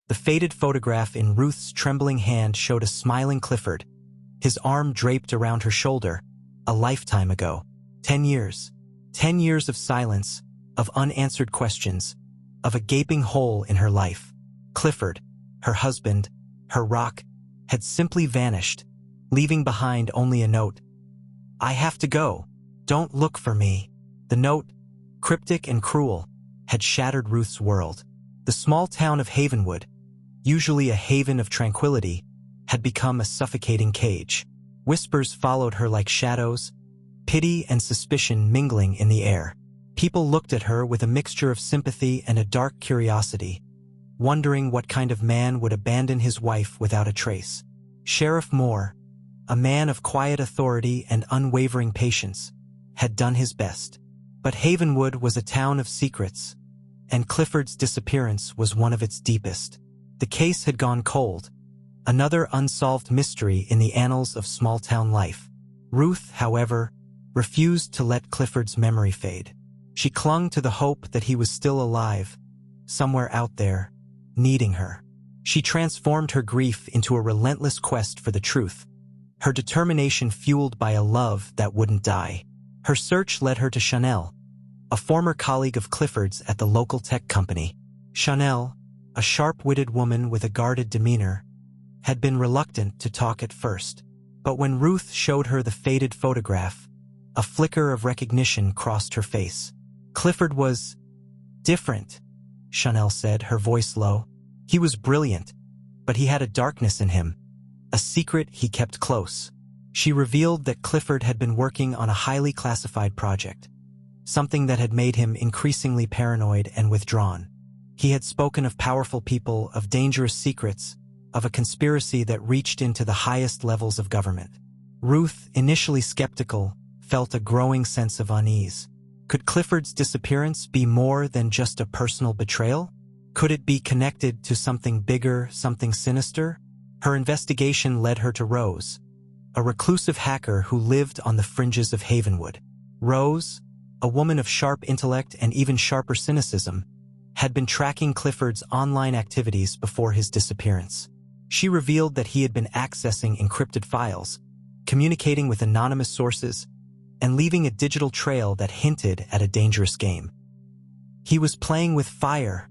The faded photograph in Ruth's trembling hand showed a smiling Clifford, his arm draped around her shoulder, a lifetime ago. 10 years. 10 years of silence, of unanswered questions, of a gaping hole in her life. Clifford, her husband, her rock, had simply vanished, leaving behind only a note. "I have to go. Don't look for me." The note, cryptic and cruel, had shattered Ruth's world. The small town of Havenwood, usually a haven of tranquility, had become a suffocating cage. Whispers followed her like shadows, pity and suspicion mingling in the air. People looked at her with a mixture of sympathy and a dark curiosity, wondering what kind of man would abandon his wife without a trace. Sheriff Moore, a man of quiet authority and unwavering patience, had done his best. But Havenwood was a town of secrets, and Clifford's disappearance was one of its deepest. The case had gone cold, another unsolved mystery in the annals of small-town life. Ruth, however, refused to let Clifford's memory fade. She clung to the hope that he was still alive, somewhere out there, needing her. She transformed her grief into a relentless quest for the truth, her determination fueled by a love that wouldn't die. Her search led her to Chanel, a former colleague of Clifford's at the local tech company. Chanel, a sharp-witted woman with a guarded demeanor, had been reluctant to talk at first. But when Ruth showed her the faded photograph, a flicker of recognition crossed her face. Clifford was different, Chanel said, her voice low. He was brilliant, but he had a darkness in him, a secret he kept close. She revealed that Clifford had been working on a highly classified project, something that had made him increasingly paranoid and withdrawn. He had spoken of powerful people, of dangerous secrets, of a conspiracy that reached into the highest levels of government. Ruth, initially skeptical, felt a growing sense of unease. Could Clifford's disappearance be more than just a personal betrayal? Could it be connected to something bigger, something sinister? Her investigation led her to Rose, a reclusive hacker who lived on the fringes of Havenwood. Rose, a woman of sharp intellect and even sharper cynicism, had been tracking Clifford's online activities before his disappearance. She revealed that he had been accessing encrypted files, communicating with anonymous sources, and leaving a digital trail that hinted at a dangerous game. "He was playing with fire,"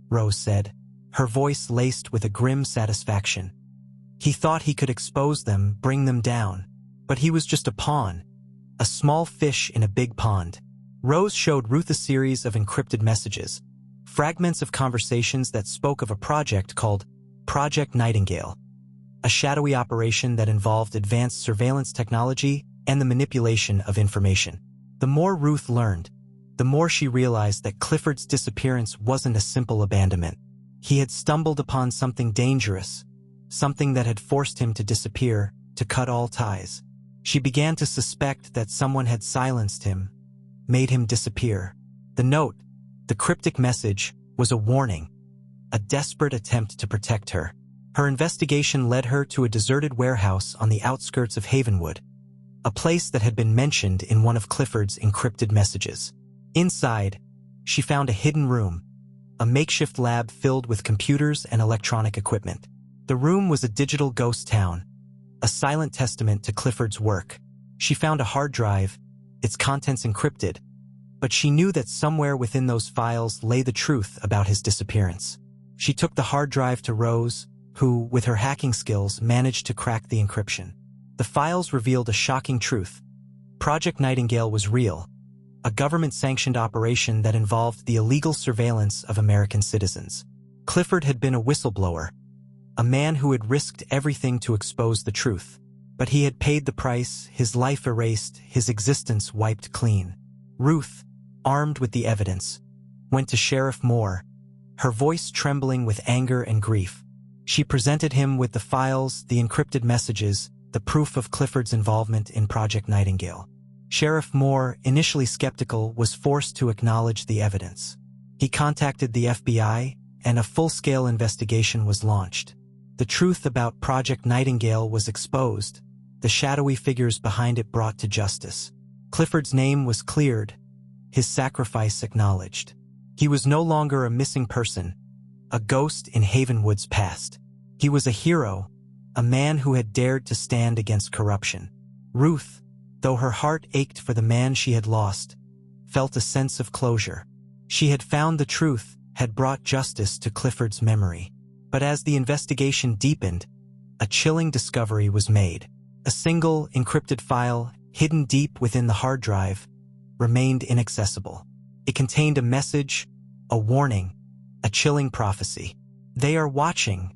Rose said, her voice laced with a grim satisfaction. "He thought he could expose them, bring them down. But he was just a pawn, a small fish in a big pond." Rose showed Ruth a series of encrypted messages, fragments of conversations that spoke of a project called Project Nightingale, a shadowy operation that involved advanced surveillance technology and the manipulation of information. The more Ruth learned, the more she realized that Clifford's disappearance wasn't a simple abandonment. He had stumbled upon something dangerous, something that had forced him to disappear, to cut all ties. She began to suspect that someone had silenced him, made him disappear. The note, the cryptic message, was a warning, a desperate attempt to protect her. Her investigation led her to a deserted warehouse on the outskirts of Havenwood, a place that had been mentioned in one of Clifford's encrypted messages. Inside, she found a hidden room, a makeshift lab filled with computers and electronic equipment. The room was a digital ghost town, a silent testament to Clifford's work. She found a hard drive, its contents encrypted, but she knew that somewhere within those files lay the truth about his disappearance. She took the hard drive to Rose, who, with her hacking skills, managed to crack the encryption. The files revealed a shocking truth. Project Nightingale was real, a government-sanctioned operation that involved the illegal surveillance of American citizens. Clifford had been a whistleblower, a man who had risked everything to expose the truth. But he had paid the price, his life erased, his existence wiped clean. Ruth, armed with the evidence, went to Sheriff Moore, her voice trembling with anger and grief. She presented him with the files, the encrypted messages, the proof of Clifford's involvement in Project Nightingale. Sheriff Moore, initially skeptical, was forced to acknowledge the evidence. He contacted the FBI, and a full-scale investigation was launched. The truth about Project Nightingale was exposed, the shadowy figures behind it brought to justice. Clifford's name was cleared, his sacrifice acknowledged. He was no longer a missing person. a ghost in Havenwood's past. He was a hero, a man who had dared to stand against corruption. Ruth, though her heart ached for the man she had lost, felt a sense of closure. She had found the truth, had brought justice to Clifford's memory. But as the investigation deepened, a chilling discovery was made. A single, encrypted file, hidden deep within the hard drive, remained inaccessible. It contained a message, a warning, a chilling prophecy. "They are watching,"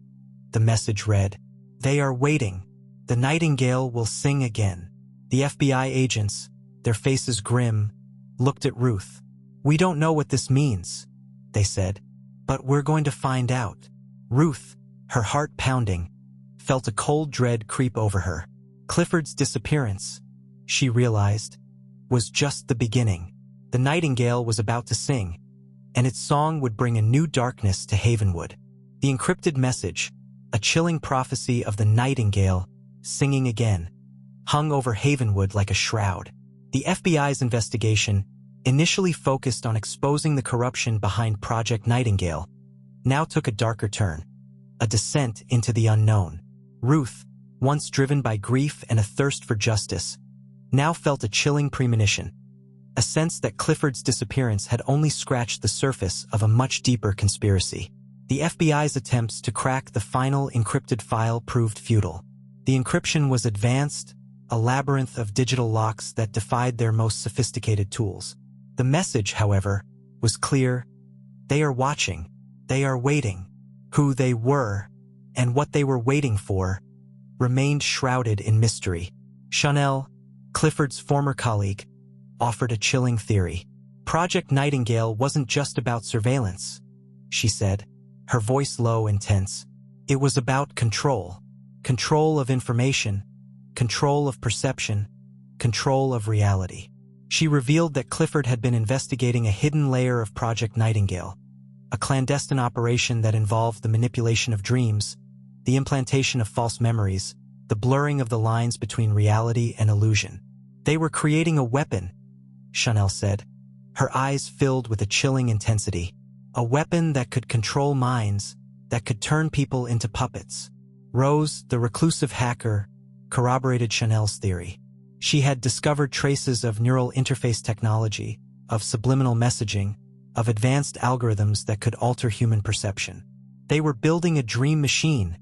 the message read. "They are waiting. The nightingale will sing again." The FBI agents, their faces grim, looked at Ruth. "We don't know what this means," they said, "but we're going to find out." Ruth, her heart pounding, felt a cold dread creep over her. Clifford's disappearance, she realized, was just the beginning. The nightingale was about to sing, and its song would bring a new darkness to Havenwood. The encrypted message, a chilling prophecy of the nightingale singing again, hung over Havenwood like a shroud. The FBI's investigation, initially focused on exposing the corruption behind Project Nightingale, now took a darker turn, a descent into the unknown. Ruth, once driven by grief and a thirst for justice, now felt a chilling premonition, a sense that Clifford's disappearance had only scratched the surface of a much deeper conspiracy. The FBI's attempts to crack the final encrypted file proved futile. The encryption was advanced, a labyrinth of digital locks that defied their most sophisticated tools. The message, however, was clear. They are watching. They are waiting. Who they were, and what they were waiting for, remained shrouded in mystery. Chanel, Clifford's former colleague, offered a chilling theory. Project Nightingale wasn't just about surveillance, she said, her voice low and tense. It was about control. Control of information, control of perception, control of reality. She revealed that Clifford had been investigating a hidden layer of Project Nightingale, a clandestine operation that involved the manipulation of dreams, the implantation of false memories, the blurring of the lines between reality and illusion. They were creating a weapon, Chanel said, her eyes filled with a chilling intensity. A weapon that could control minds, that could turn people into puppets. Rose, the reclusive hacker, corroborated Chanel's theory. She had discovered traces of neural interface technology, of subliminal messaging, of advanced algorithms that could alter human perception. They were building a dream machine,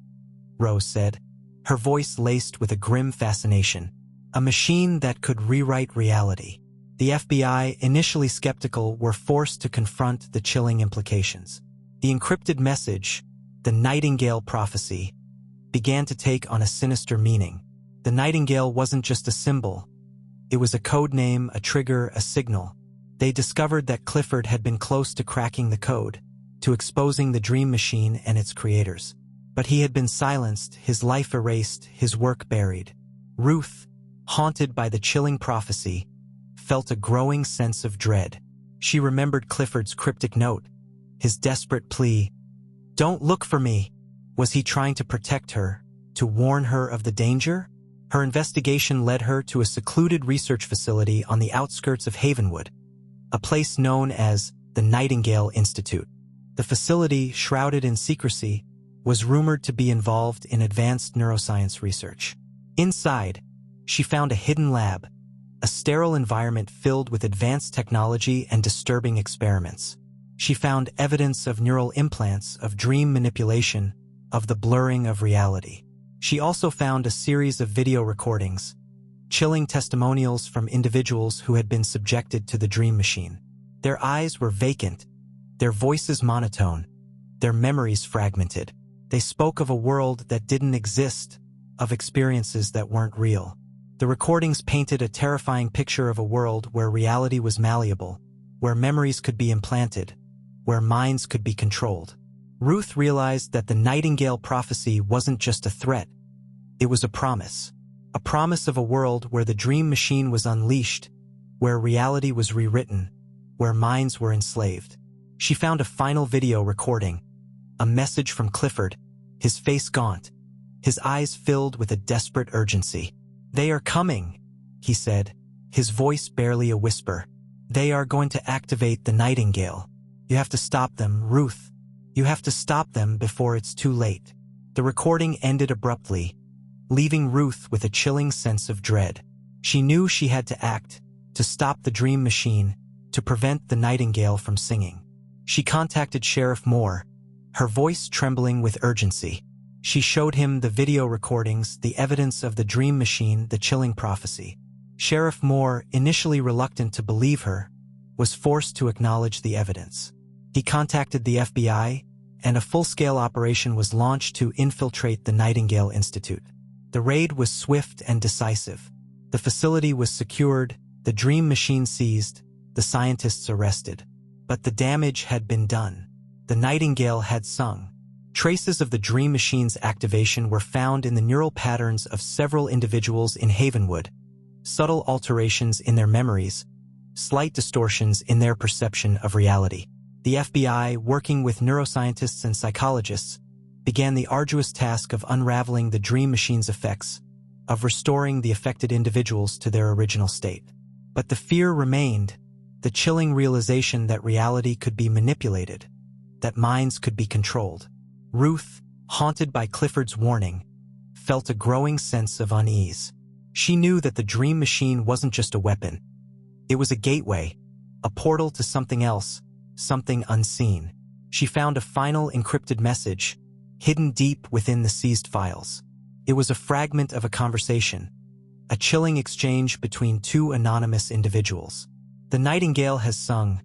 Rose said, her voice laced with a grim fascination. A machine that could rewrite reality. The FBI, initially skeptical, were forced to confront the chilling implications. The encrypted message, the Nightingale prophecy, began to take on a sinister meaning. The nightingale wasn't just a symbol. It was a code name, a trigger, a signal. They discovered that Clifford had been close to cracking the code, to exposing the dream machine and its creators. But he had been silenced, his life erased, his work buried. Ruth, haunted by the chilling prophecy, felt a growing sense of dread. She remembered Clifford's cryptic note, his desperate plea. "Don't look for me." Was he trying to protect her, to warn her of the danger? Her investigation led her to a secluded research facility on the outskirts of Havenwood, a place known as the Nightingale Institute. The facility, shrouded in secrecy, was rumored to be involved in advanced neuroscience research. Inside, she found a hidden lab, a sterile environment filled with advanced technology and disturbing experiments. She found evidence of neural implants, of dream manipulation, of the blurring of reality. She also found a series of video recordings, chilling testimonials from individuals who had been subjected to the dream machine. Their eyes were vacant, their voices monotone, their memories fragmented. They spoke of a world that didn't exist, of experiences that weren't real. The recordings painted a terrifying picture of a world where reality was malleable, where memories could be implanted, where minds could be controlled. Ruth realized that the Nightingale prophecy wasn't just a threat, it was a promise of a world where the dream machine was unleashed, where reality was rewritten, where minds were enslaved. She found a final video recording, a message from Clifford, his face gaunt, his eyes filled with a desperate urgency. "They are coming," he said, his voice barely a whisper. "They are going to activate the Nightingale. You have to stop them, Ruth. You have to stop them before it's too late. The recording ended abruptly, leaving Ruth with a chilling sense of dread. She knew she had to act, to stop the dream machine, to prevent the nightingale from singing. She contacted Sheriff Moore, her voice trembling with urgency. She showed him the video recordings, the evidence of the dream machine, the chilling prophecy. Sheriff Moore, initially reluctant to believe her, was forced to acknowledge the evidence. He contacted the FBI, and a full-scale operation was launched to infiltrate the Nightingale Institute. The raid was swift and decisive. The facility was secured, the dream machine seized, the scientists arrested. But the damage had been done. The nightingale had sung. Traces of the dream machine's activation were found in the neural patterns of several individuals in Havenwood. Subtle alterations in their memories, slight distortions in their perception of reality. The FBI, working with neuroscientists and psychologists, began the arduous task of unraveling the dream machine's effects, of restoring the affected individuals to their original state. But the fear remained, the chilling realization that reality could be manipulated, that minds could be controlled. Ruth, haunted by Clifford's warning, felt a growing sense of unease. She knew that the dream machine wasn't just a weapon. It was a gateway, a portal to something else, something unseen. She found a final encrypted message, hidden deep within the seized files. It was a fragment of a conversation, a chilling exchange between two anonymous individuals. The nightingale has sung.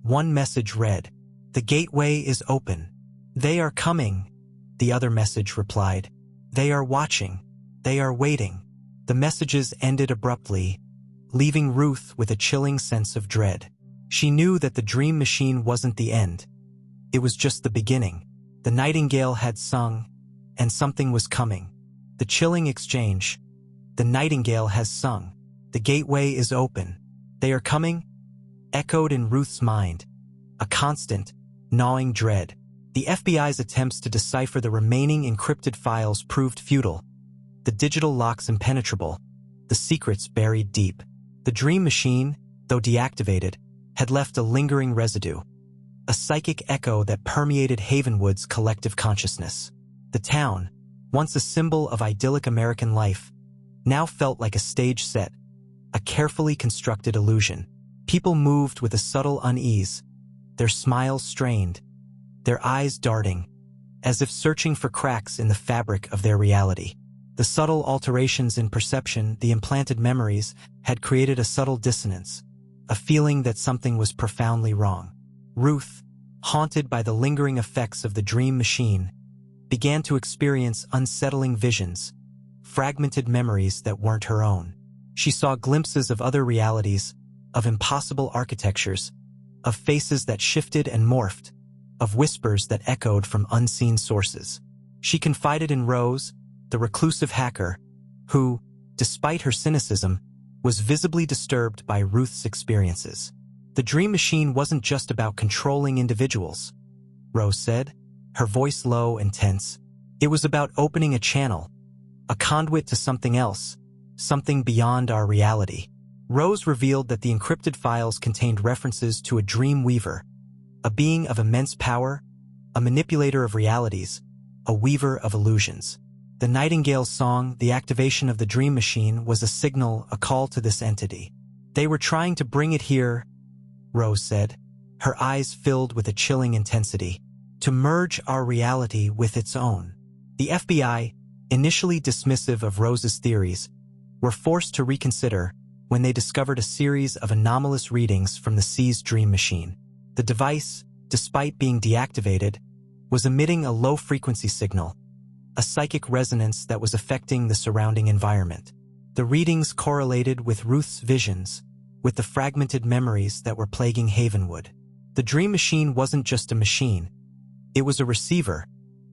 One message read, "The gateway is open. They are coming." The other message replied, "They are watching. They are waiting." The messages ended abruptly, leaving Ruth with a chilling sense of dread. She knew that the dream machine wasn't the end. It was just the beginning. The nightingale had sung, and something was coming. The chilling exchange. The nightingale has sung. The gateway is open. They are coming, echoed in Ruth's mind, a constant, gnawing dread. The FBI's attempts to decipher the remaining encrypted files proved futile. The digital locks impenetrable, the secrets buried deep. The dream machine, though deactivated, had left a lingering residue, a psychic echo that permeated Havenwood's collective consciousness. The town, once a symbol of idyllic American life, now felt like a stage set, a carefully constructed illusion. People moved with a subtle unease, their smiles strained, their eyes darting, as if searching for cracks in the fabric of their reality. The subtle alterations in perception, the implanted memories, had created a subtle dissonance, a feeling that something was profoundly wrong. Ruth, haunted by the lingering effects of the dream machine, began to experience unsettling visions, fragmented memories that weren't her own. She saw glimpses of other realities, of impossible architectures, of faces that shifted and morphed, of whispers that echoed from unseen sources. She confided in Rose, the reclusive hacker, who, despite her cynicism, was visibly disturbed by Ruth's experiences. The dream machine wasn't just about controlling individuals, Rose said, her voice low and tense. It was about opening a channel, a conduit to something else, something beyond our reality. Rose revealed that the encrypted files contained references to a dream weaver, a being of immense power, a manipulator of realities, a weaver of illusions. The nightingale's song, the activation of the dream machine, was a signal, a call to this entity. They were trying to bring it here, Rose said, her eyes filled with a chilling intensity, to merge our reality with its own. The FBI, initially dismissive of Rose's theories, were forced to reconsider when they discovered a series of anomalous readings from the seized dream machine. The device, despite being deactivated, was emitting a low-frequency signal, a psychic resonance that was affecting the surrounding environment. The readings correlated with Ruth's visions, with the fragmented memories that were plaguing Havenwood. The dream machine wasn't just a machine. It was a receiver,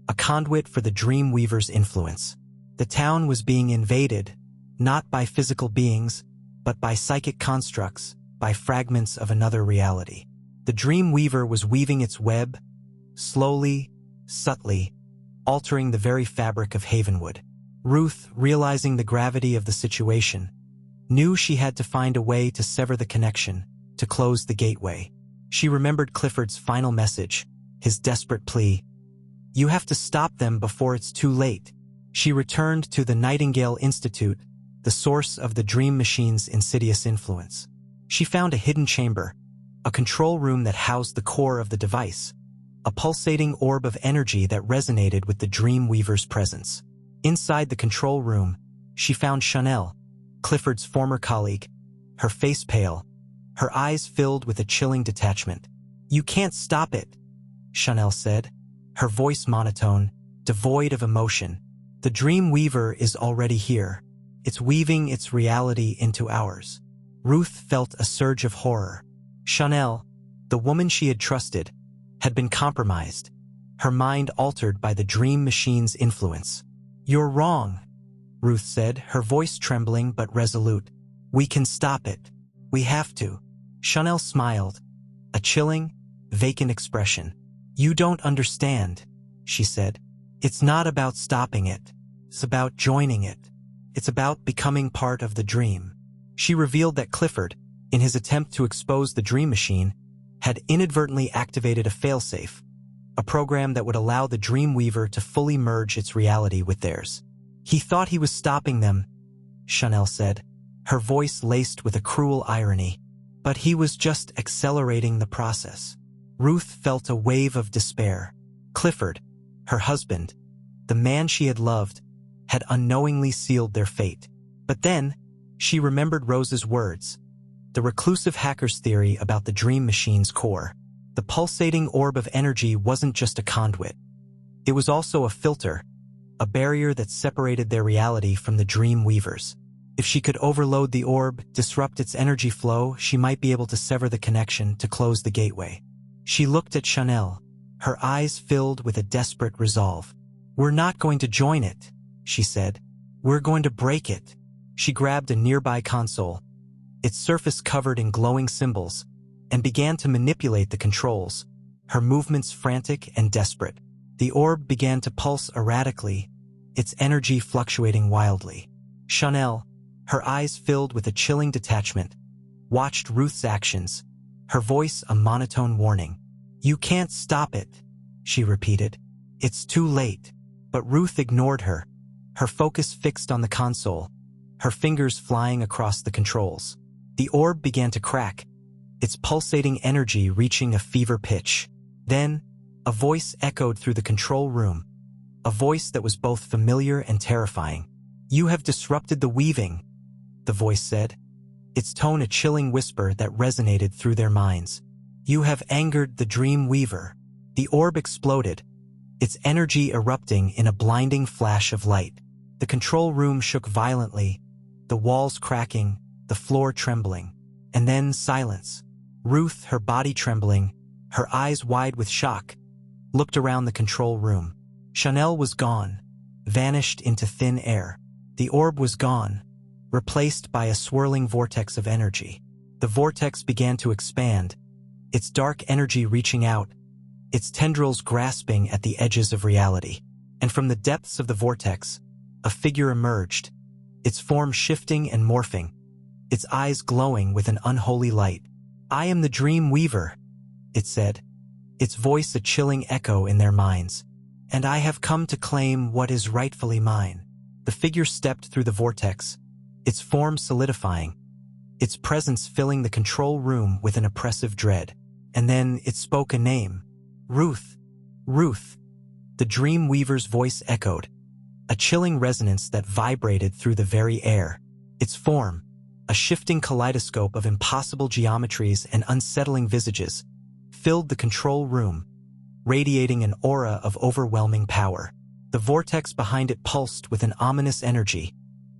a conduit for the dream weaver's influence. The town was being invaded, not by physical beings, but by psychic constructs, by fragments of another reality. The dream weaver was weaving its web, slowly, subtly, altering the very fabric of Havenwood. Ruth, realizing the gravity of the situation, knew she had to find a way to sever the connection, to close the gateway. She remembered Clifford's final message, his desperate plea. "You have to stop them before it's too late." She returned to the Nightingale Institute, the source of the dream machine's insidious influence. She found a hidden chamber, a control room that housed the core of the device, a pulsating orb of energy that resonated with the dream weaver's presence. Inside the control room, she found Chanel, Clifford's former colleague, her face pale, her eyes filled with a chilling detachment. "You can't stop it," Chanel said, her voice monotone, devoid of emotion. "The dream weaver is already here. It's weaving its reality into ours." Ruth felt a surge of horror. Chanel, the woman she had trusted, had been compromised, her mind altered by the dream machine's influence. "You're wrong," Ruth said, her voice trembling but resolute. "We can stop it. We have to." Chanel smiled, a chilling, vacant expression. "You don't understand," she said. "It's not about stopping it. It's about joining it. It's about becoming part of the dream." She revealed that Clifford, in his attempt to expose the dream machine, had inadvertently activated a failsafe, a program that would allow the dream weaver to fully merge its reality with theirs. "He thought he was stopping them," Chanel said, her voice laced with a cruel irony. "But he was just accelerating the process." Ruth felt a wave of despair. Clifford, her husband, the man she had loved, had unknowingly sealed their fate. But then, she remembered Rose's words, the reclusive hacker's theory about the dream machine's core. The pulsating orb of energy wasn't just a conduit. It was also a filter, a barrier that separated their reality from the dream weavers. If she could overload the orb, disrupt its energy flow, she might be able to sever the connection to close the gateway. She looked at Chanel, her eyes filled with a desperate resolve. "We're not going to join it," she said. "We're going to break it." She grabbed a nearby console, its surface covered in glowing symbols, and began to manipulate the controls, her movements frantic and desperate. The orb began to pulse erratically, its energy fluctuating wildly. Chanel, her eyes filled with a chilling detachment, watched Ruth's actions, her voice a monotone warning. "You can't stop it," she repeated. "It's too late." But Ruth ignored her, her focus fixed on the console, her fingers flying across the controls. The orb began to crack, its pulsating energy reaching a fever pitch. Then, a voice echoed through the control room, a voice that was both familiar and terrifying. "You have disrupted the weaving," the voice said, its tone a chilling whisper that resonated through their minds. "You have angered the dream weaver." The orb exploded, its energy erupting in a blinding flash of light. The control room shook violently, the walls cracking, the floor trembling. And then silence. Ruth, her body trembling, her eyes wide with shock, looked around the control room. Chanel was gone, vanished into thin air. The orb was gone, replaced by a swirling vortex of energy. The vortex began to expand, its dark energy reaching out, its tendrils grasping at the edges of reality. And from the depths of the vortex, a figure emerged, its form shifting and morphing, its eyes glowing with an unholy light. "I am the dream weaver," it said, its voice a chilling echo in their minds. "And I have come to claim what is rightfully mine." The figure stepped through the vortex, its form solidifying, its presence filling the control room with an oppressive dread. And then it spoke a name. "Ruth. Ruth." The dream weaver's voice echoed, a chilling resonance that vibrated through the very air. Its form, a shifting kaleidoscope of impossible geometries and unsettling visages, filled the control room, radiating an aura of overwhelming power. The vortex behind it pulsed with an ominous energy,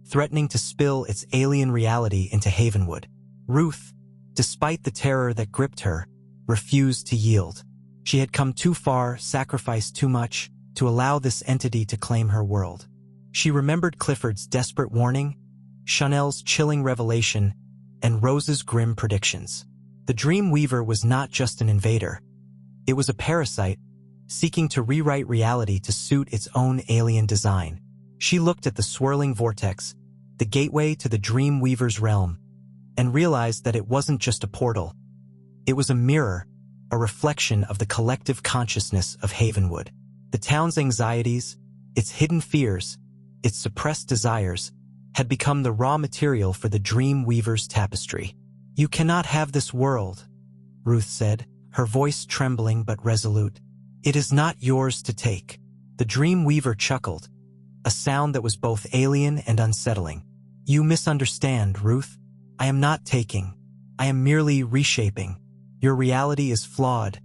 threatening to spill its alien reality into Havenwood. Ruth, despite the terror that gripped her, refused to yield. She had come too far, sacrificed too much, to allow this entity to claim her world. She remembered Clifford's desperate warning, Chanel's chilling revelation, and Rose's grim predictions. The dream weaver was not just an invader. It was a parasite, seeking to rewrite reality to suit its own alien design. She looked at the swirling vortex, the gateway to the dream weaver's realm, and realized that it wasn't just a portal. It was a mirror, a reflection of the collective consciousness of Havenwood. The town's anxieties, its hidden fears, its suppressed desires, had become the raw material for the dream weaver's tapestry. "You cannot have this world," Ruth said, her voice trembling but resolute. "It is not yours to take." The dream weaver chuckled, a sound that was both alien and unsettling. "You misunderstand, Ruth. I am not taking. I am merely reshaping. Your reality is flawed,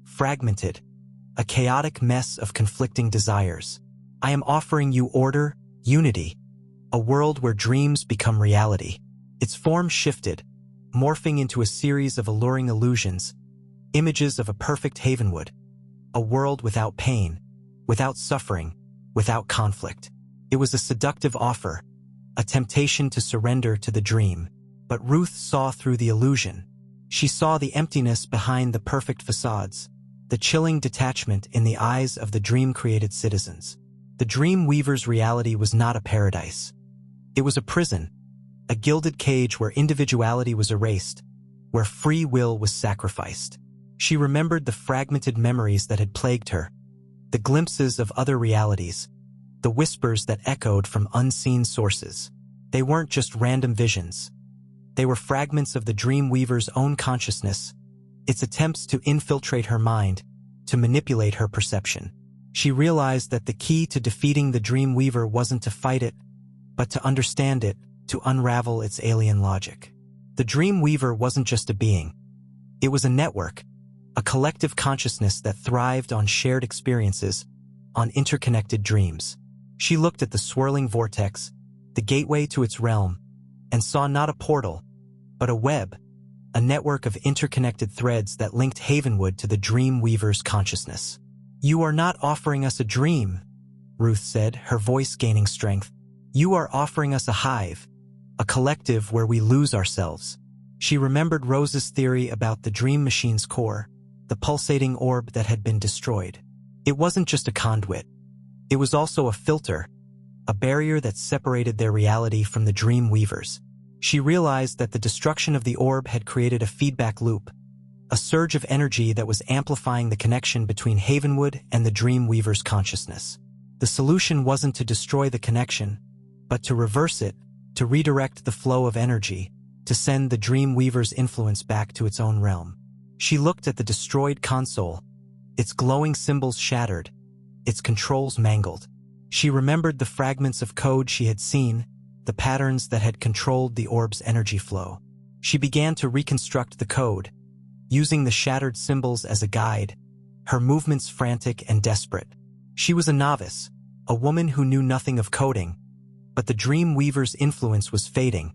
fragmented, a chaotic mess of conflicting desires. I am offering you order, unity, a world where dreams become reality." Its form shifted, morphing into a series of alluring illusions, images of a perfect Havenwood, a world without pain, without suffering, without conflict. It was a seductive offer, a temptation to surrender to the dream. But Ruth saw through the illusion. She saw the emptiness behind the perfect facades, the chilling detachment in the eyes of the dream-created citizens. The dream weaver's reality was not a paradise. It was a prison, a gilded cage where individuality was erased, where free will was sacrificed. She remembered the fragmented memories that had plagued her, the glimpses of other realities, the whispers that echoed from unseen sources. They weren't just random visions. They were fragments of the dream weaver's own consciousness, its attempts to infiltrate her mind, to manipulate her perception. She realized that the key to defeating the dream weaver wasn't to fight it, but to understand it, to unravel its alien logic. The dream weaver wasn't just a being. It was a network, a collective consciousness that thrived on shared experiences, on interconnected dreams. She looked at the swirling vortex, the gateway to its realm, and saw not a portal, but a web, a network of interconnected threads that linked Havenwood to the dream weaver's consciousness. "You are not offering us a dream," Ruth said, her voice gaining strength. "You are offering us a hive, a collective where we lose ourselves." She remembered Rose's theory about the dream machine's core, the pulsating orb that had been destroyed. It wasn't just a conduit. It was also a filter, a barrier that separated their reality from the dream weaver's. She realized that the destruction of the orb had created a feedback loop, a surge of energy that was amplifying the connection between Havenwood and the dream weaver's consciousness. The solution wasn't to destroy the connection, but to reverse it, to redirect the flow of energy, to send the dream weaver's influence back to its own realm. She looked at the destroyed console, its glowing symbols shattered, its controls mangled. She remembered the fragments of code she had seen, the patterns that had controlled the orb's energy flow. She began to reconstruct the code, using the shattered symbols as a guide, her movements frantic and desperate. She was a novice, a woman who knew nothing of coding, but the dream weaver's influence was fading,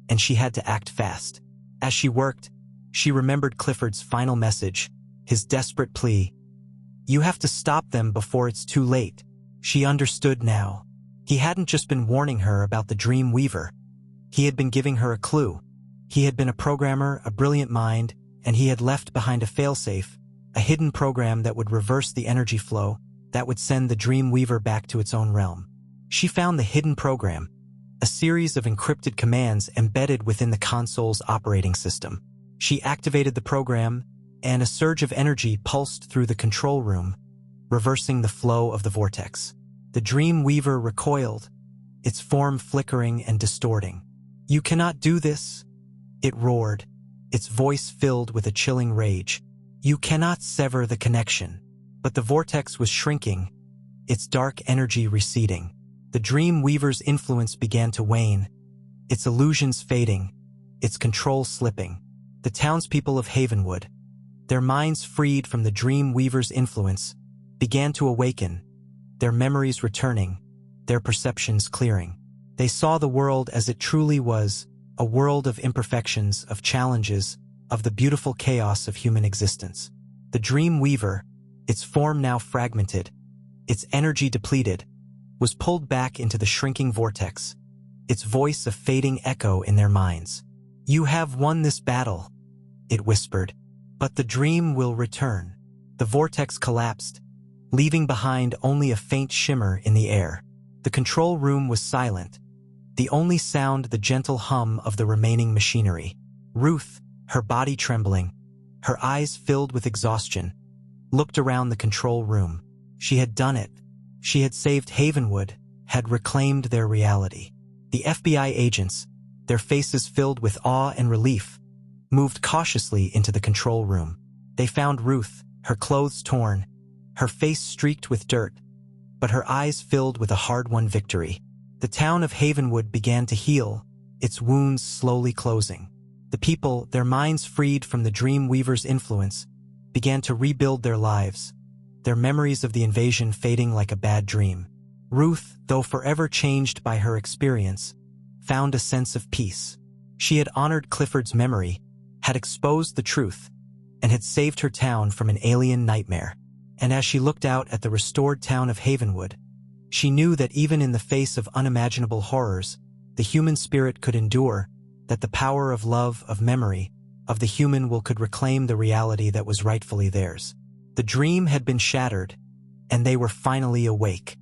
and she had to act fast. As she worked, she remembered Clifford's final message, his desperate plea. "You have to stop them before it's too late." She understood now. He hadn't just been warning her about the dream weaver. He had been giving her a clue. He had been a programmer, a brilliant mind, and he had left behind a failsafe, a hidden program that would reverse the energy flow, that would send the dream weaver back to its own realm. She found the hidden program, a series of encrypted commands embedded within the console's operating system. She activated the program, and a surge of energy pulsed through the control room, reversing the flow of the vortex. The dream weaver recoiled, its form flickering and distorting. "You cannot do this," it roared, its voice filled with a chilling rage. "You cannot sever the connection." But the vortex was shrinking, its dark energy receding. The dream weaver's influence began to wane, its illusions fading, its control slipping. The townspeople of Havenwood, their minds freed from the dream weaver's influence, began to awaken, their memories returning, their perceptions clearing. They saw the world as it truly was, a world of imperfections, of challenges, of the beautiful chaos of human existence. The dream weaver, its form now fragmented, its energy depleted, was pulled back into the shrinking vortex, its voice a fading echo in their minds. "You have won this battle," it whispered, "but the dream will return." The vortex collapsed, leaving behind only a faint shimmer in the air. The control room was silent, the only sound the gentle hum of the remaining machinery. Ruth, her body trembling, her eyes filled with exhaustion, looked around the control room. She had done it. She had saved Havenwood, had reclaimed their reality. The FBI agents, their faces filled with awe and relief, moved cautiously into the control room. They found Ruth, her clothes torn, her face streaked with dirt, but her eyes filled with a hard-won victory. The town of Havenwood began to heal, its wounds slowly closing. The people, their minds freed from the dream weaver's influence, began to rebuild their lives, their memories of the invasion fading like a bad dream. Ruth, though forever changed by her experience, found a sense of peace. She had honored Clifford's memory, had exposed the truth, and had saved her town from an alien nightmare. And as she looked out at the restored town of Havenwood, she knew that even in the face of unimaginable horrors, the human spirit could endure, that the power of love, of memory, of the human will could reclaim the reality that was rightfully theirs. The dream had been shattered, and they were finally awake.